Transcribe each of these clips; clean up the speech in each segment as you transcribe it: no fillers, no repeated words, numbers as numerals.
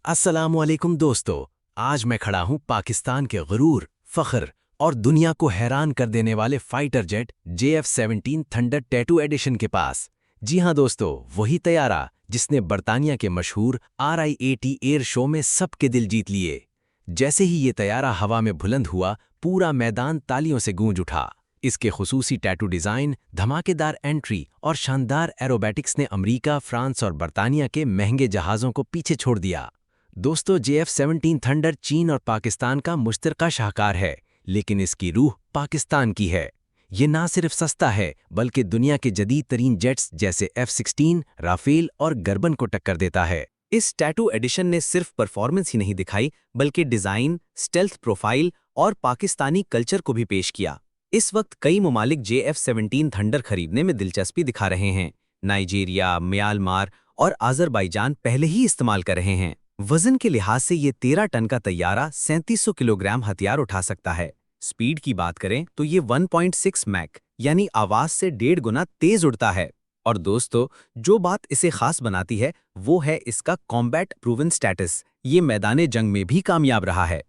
अस्सलामुअलैकुम दोस्तों। आज मैं खड़ा हूं पाकिस्तान के गुरूर, फख्र और दुनिया को हैरान कर देने वाले fighter jet JF-17 Thunder tattoo edition के पास। जी हां दोस्तों, वही तैयारा जिसने बरतानिया के मशहूर RIAT एयर शो में सबके दिल जीत लिए। जैसे ही ये तैयारा हवा में बुलंद हुआ, पूरा मैदान तालियों से गूंज उठा। इसके खुसूसी टैटू डिज़ाइन, धमाकेदार एंट्री और शानदार एरोबैटिक्स ने अमेरिका, फ्रांस और बरतानिया के महंगे जहाज़ों को पीछे छोड़ दिया। दोस्तों, JF-17 थंडर चीन और पाकिस्तान का मुश्तरका शाहकार है, लेकिन इसकी रूह पाकिस्तान की है। ये ना सिर्फ सस्ता है, बल्कि दुनिया के जदीद तरीन जेट्स जैसे F-16, राफेल और गर्बन को टक्कर देता है। इस टैटू एडिशन ने सिर्फ परफॉर्मेंस ही नहीं दिखाई, बल्कि डिज़ाइन, स्टेल्थ प्रोफाइल और पाकिस्तानी कल्चर को भी पेश किया। इस वक्त कई ममालिक JF-17 थंडर खरीदने में दिलचस्पी दिखा रहे हैं। नाइजीरिया, म्यांमार और आज़रबाईजान पहले ही इस्तेमाल कर रहे हैं। वजन के लिहाज से ये 13 टन का तैयारा 3700 किलोग्राम हथियार उठा सकता है। स्पीड की बात करें तो ये 1.6 मैक यानी आवाज से 1.5 गुना तेज उड़ता है। और दोस्तों, जो बात इसे खास बनाती है वो है इसका कॉम्बैट प्रूवन स्टेटस। ये मैदाने जंग में भी कामयाब रहा है।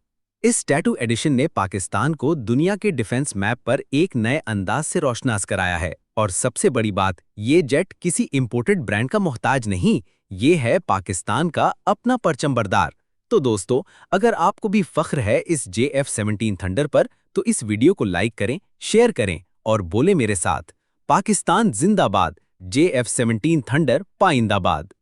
इस टैटू एडिशन ने पाकिस्तान को दुनिया के डिफेंस मैप पर एक नए अंदाज से रोशनास कराया है। और सबसे बड़ी बात, ये जेट किसी इंपोर्टेड ब्रांड का मोहताज नहीं, ये है पाकिस्तान का अपना परचम बरदार। तो दोस्तों, अगर आपको भी फख्र है इस JF-17 थंडर पर, तो इस वीडियो को लाइक करें, शेयर करें और बोले मेरे साथ, पाकिस्तान जिंदाबाद, JF-17 थंडर पाइंदाबाद।